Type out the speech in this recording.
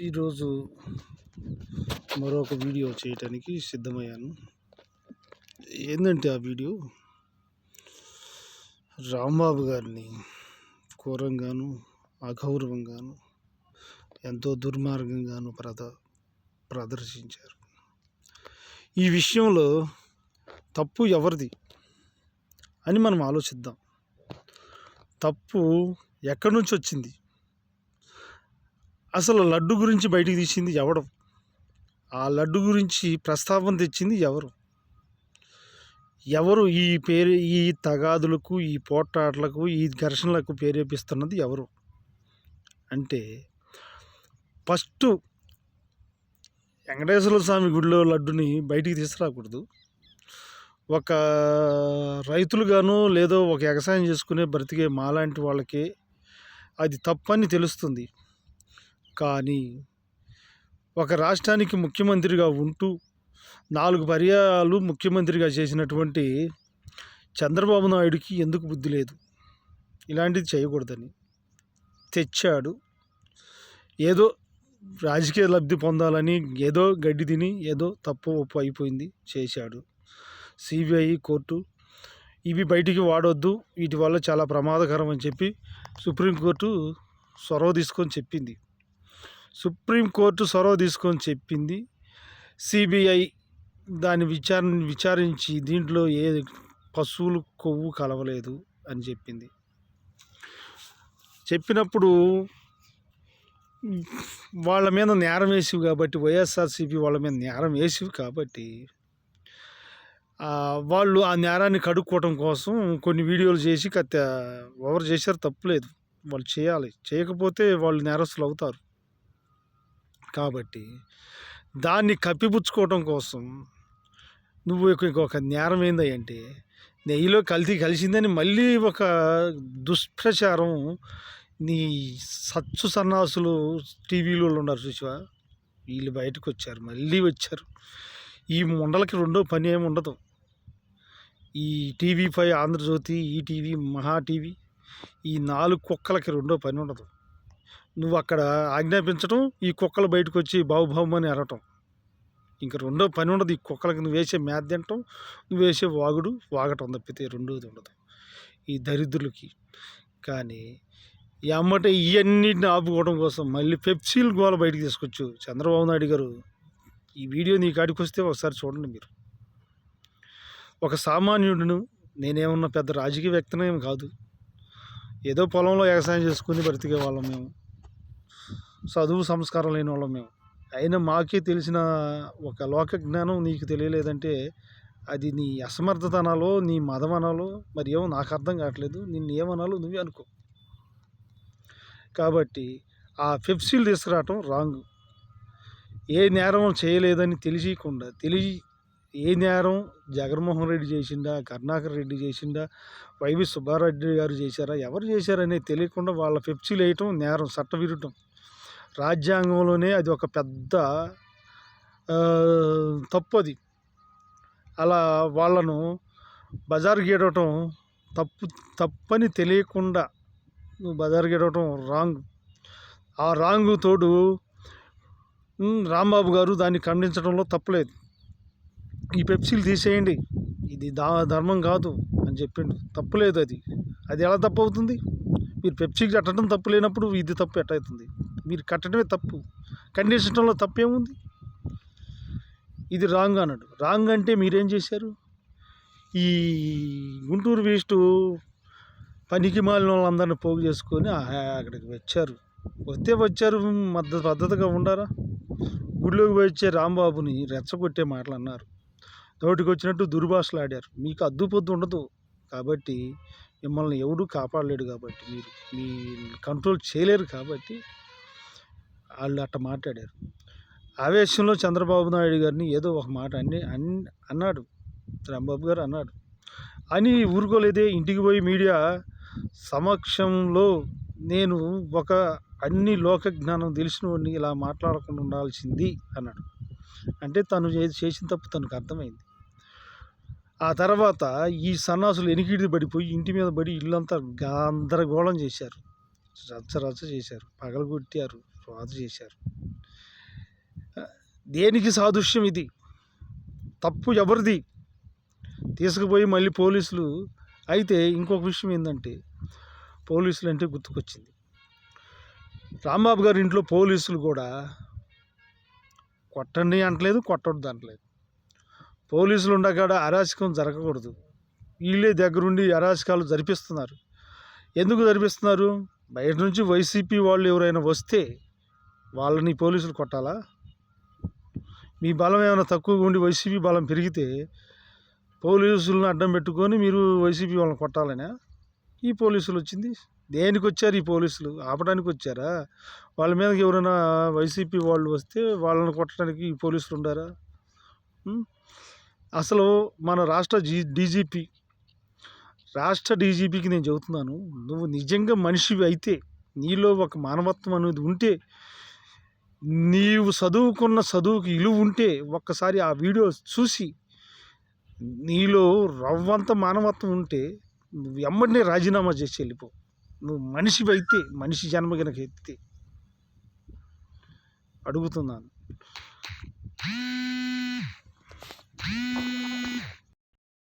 ఈరోజు మరొక వీడియో చేయటానికి సిద్ధమయ్యాను. ఏంటంటే ఆ వీడియో రాంబాబు గారిని ఘోరంగాను, అగౌరవంగాను, ఎంతో దుర్మార్గంగాను ప్రదర్శించారు. ఈ విషయంలో తప్పు ఎవరిది అని మనం ఆలోచిద్దాం. తప్పు ఎక్కడి నుంచి వచ్చింది? అసలు లడ్డు గురించి బయటికి తీసింది ఎవడు? ఆ లడ్డు గురించి ప్రస్తావన తెచ్చింది ఎవరు? ఈ తగాదులకు, ఈ పోట్లాటలకు, ఈ ఘర్షణలకు ప్రేరేపిస్తున్నది ఎవరు అంటే, ఫస్ట్ వెంకటేశ్వర స్వామి గుడిలో లడ్డుని బయటికి తీసుకురాకూడదు. ఒక రైతులుగాను లేదో ఒక వ్యవసాయం చేసుకునే బ్రతికే మాలాంటి వాళ్ళకి అది తప్పని తెలుస్తుంది. కానీ ఒక రాష్ట్రానికి ముఖ్యమంత్రిగా ఉంటూ 4 పర్యాయాలు ముఖ్యమంత్రిగా చేసినటువంటి చంద్రబాబు నాయుడికి ఎందుకు బుద్ధి లేదు? ఇలాంటిది చేయకూడదని తెచ్చాడు. ఏదో రాజకీయ లబ్ధి పొందాలని ఏదో గడ్డి తిని ఏదో తప్పు ఒప్పు అయిపోయింది చేశాడు. సిబిఐ, కోర్టు ఇవి బయటికి వాడొద్దు, వీటి వల్ల చాలా ప్రమాదకరం అని చెప్పి సుప్రీంకోర్టు చొరవ తీసుకొని చెప్పింది. సిబిఐ దాని విచారించి దీంట్లో ఏ పశువులు కొవ్వు కలవలేదు అని చెప్పింది. చెప్పినప్పుడు వాళ్ళ మీద నేరం వేసివి కాబట్టి, వైఎస్ఆర్సీపీ వాళ్ళ మీద నేరం వేసివి కాబట్టి వాళ్ళు ఆ నేరాన్ని కడుక్కోవటం కోసం కొన్ని వీడియోలు చేసి ఎవరు చేశారు తప్పులేదు, వాళ్ళు చేయాలి, చేయకపోతే వాళ్ళు నేరస్తులు అవుతారు. కాబట్టి దాన్ని కప్పిపుచ్చుకోవటం కోసం నువ్వు ఇంకొక నేరం ఏందంటే నెయ్యిలో కల్తీ కలిసిందని మళ్ళీ ఒక దుష్ప్రచారం. నీ సచ్చు సన్నాసులు టీవీలో ఉన్నారు చూసావా, వీళ్ళు బయటకు వచ్చారు, మళ్ళీ వచ్చారు. ఈ ముండలకి రెండో పని ఏమి ఉండదు. ఈ టీవీ5, ఆంధ్రజ్యోతి, ఈటీవీ, మహా టీవీ, ఈ 4 కుక్కలకి రెండో పని ఉండదు. నువ్వు అక్కడ ఆజ్ఞాపించడం, ఈ కుక్కలు బయటకు వచ్చి బావుబావుమని అరవటం. ఇంక రెండో పని ఉండదు. ఈ కుక్కలకి నువ్వు వేసే మేత తింటాం, నువ్వు వేసే వాగటం తప్పితే రెండోది ఉండదు ఈ దరిద్రులకి. కానీ ఎమ్మటే ఇవన్నిటిని ఆపుకోవడం కోసం మళ్ళీ పెప్సీలు గోల బయటికి తీసుకొచ్చు చంద్రబాబు నాయుడు గారు. ఈ వీడియో నీ కాడికి వస్తే ఒకసారి చూడండి మీరు. ఒక సామాన్యుడును, నేనేమన్నా పెద్ద రాజకీయ వ్యక్తినేం కాదు, ఏదో పొలంలో వ్యవసాయం చేసుకుని బ్రతికే వాళ్ళం మేము, చదువు సంస్కారం లేని వాళ్ళం మేము. అయినా మాకే తెలిసిన ఒక లోక జ్ఞానం నీకు తెలియలేదంటే అది నీ అసమర్థత అనాలో, నీ మదం అనాలో, మరి ఏమో నాకు అర్థం కావట్లేదు. నిన్ను ఏమనాలో నువ్వే అనుకో. కాబట్టి ఆ పెప్సీలు తీసుకురావటం రాంగ్. ఏ నేరం చేయలేదని ఏ నేరం జగన్మోహన్ రెడ్డి చేసిండా, కరుణాకర్ రెడ్డి చేసిండా, వైవి సుబ్బారెడ్డి గారు చేశారా, ఎవరు చేశారనేది తెలియకుండా వాళ్ళ పెప్సీలు వేయటం నేరం, చట్టవిరుద్ధం. రాజ్యాంగంలోనే అది ఒక పెద్ద తప్పు. అది అలా వాళ్ళను బజారు గీడవటం తప్పని తెలియకుండా నువ్వు బజారు గీడవటం రాంగ్. ఆ రాంగు తోడు రాంబాబు గారు దాన్ని ఖండించడంలో తప్పలేదు. ఈ పెప్సీలు తీసేయండి, ఇది ధర్మం కాదు అని చెప్పిండు. తప్పులేదు. అది ఎలా తప్పు అవుతుంది? మీరు పెప్సీకి కట్టడం తప్పు లేనప్పుడు ఇది తప్పు ఎట్టవుతుంది? మీరు కట్టడమే తప్పు, ఖండించడంలో తప్పేముంది? ఇది రాంగ్ అన్నాడు. రాంగ్ అంటే మీరేం చేశారు? ఈ గుంటూరు వేస్ట్ పనికి మాలిన వాళ్ళందరినీ పోగు చేసుకొని అక్కడికి వచ్చారు. పద్ధతిగా ఉండారా? గుడిలోకి వచ్చే రాంబాబుని రెచ్చగొట్టే మాటలు అన్నారు, నోటికి వచ్చినట్టు దుర్భాషలు ఆడారు. మీకు అద్దుపొద్దు ఉండదు కాబట్టి, మిమ్మల్ని ఎవడూ కాపాడలేడు కాబట్టి, మీరు మీ కంట్రోల్ చేయలేరు కాబట్టి వాళ్ళు అట్ట మాట్లాడారు. ఆవేశంలో చంద్రబాబు నాయుడు గారిని ఏదో ఒక మాట అన్నాడు, రాంబాబు గారు అన్నాడు అని ఊరుకోలేదే. ఇంటికి పోయి మీడియా సమక్షంలో నేను ఒక అన్ని లోక జ్ఞానం తెలిసిన వాడిని ఇలా మాట్లాడకుండా ఉండాల్సింది అన్నాడు. అంటే తను చేసిన తప్పు తనకు అర్థమైంది. ఆ తర్వాత ఈ సన్నాసులు ఎనికిడి పడిపోయి ఇంటి మీద పడి ఇల్లంతా గందరగోళం చేశారు, రచ్చ చేశారు, పగలగొట్టారు, రాజు చేశారు. దేనికి సాదృశ్యం ఇది? తప్పు ఎవరిది? తీసుకుపోయి మళ్ళీ పోలీసులు. అయితే ఇంకొక విషయం ఏంటంటే, పోలీసులు అంటే గుర్తుకొచ్చింది. రాంబాబు గారి ఇంట్లో పోలీసులు కూడా కొట్టండి అంటలేదు, కొట్టొద్దు అంటలేదు. పోలీసులు ఉండగాడ అరాచకం జరగకూడదు. వీళ్ళే దగ్గరుండి అరాచకాలు జరిపిస్తున్నారు. ఎందుకు జరిపిస్తున్నారు? బయట నుంచి వైసీపీ వాళ్ళు ఎవరైనా వస్తే వాళ్ళని పోలీసులు కొట్టాలా? మీ బలం ఏమైనా తక్కువగా ఉండి వైసీపీ బలం పెరిగితే పోలీసులను అడ్డం పెట్టుకొని మీరు వైసీపీ వాళ్ళని కొట్టాలనే ఈ పోలీసులు వచ్చింది. దేనికి వచ్చారు ఈ పోలీసులు? ఆపడానికి వచ్చారా? వాళ్ళ మీదకి ఎవరైనా వైసీపీ వాళ్ళు వస్తే వాళ్ళని కొట్టడానికి ఈ పోలీసులు ఉండారా? అసలు మన రాష్ట్ర డీజీపీకి నేను చెబుతున్నాను, నువ్వు నిజంగా మనిషివి అయితే, నీలో ఒక మానవత్వం అనేది ఉంటే, నీవు చదువుకున్న చదువుకి విలువ ఉంటే, ఒక్కసారి ఆ వీడియో చూసి నీలో రవ్వంత మానవత్వం ఉంటే నువ్వు ఎమ్మడినే రాజీనామా చేసి వెళ్ళిపో. నువ్వు మనిషివి అయితే, మనిషి జన్మ కనుక ఎత్తితే అడుగుతున్నాను.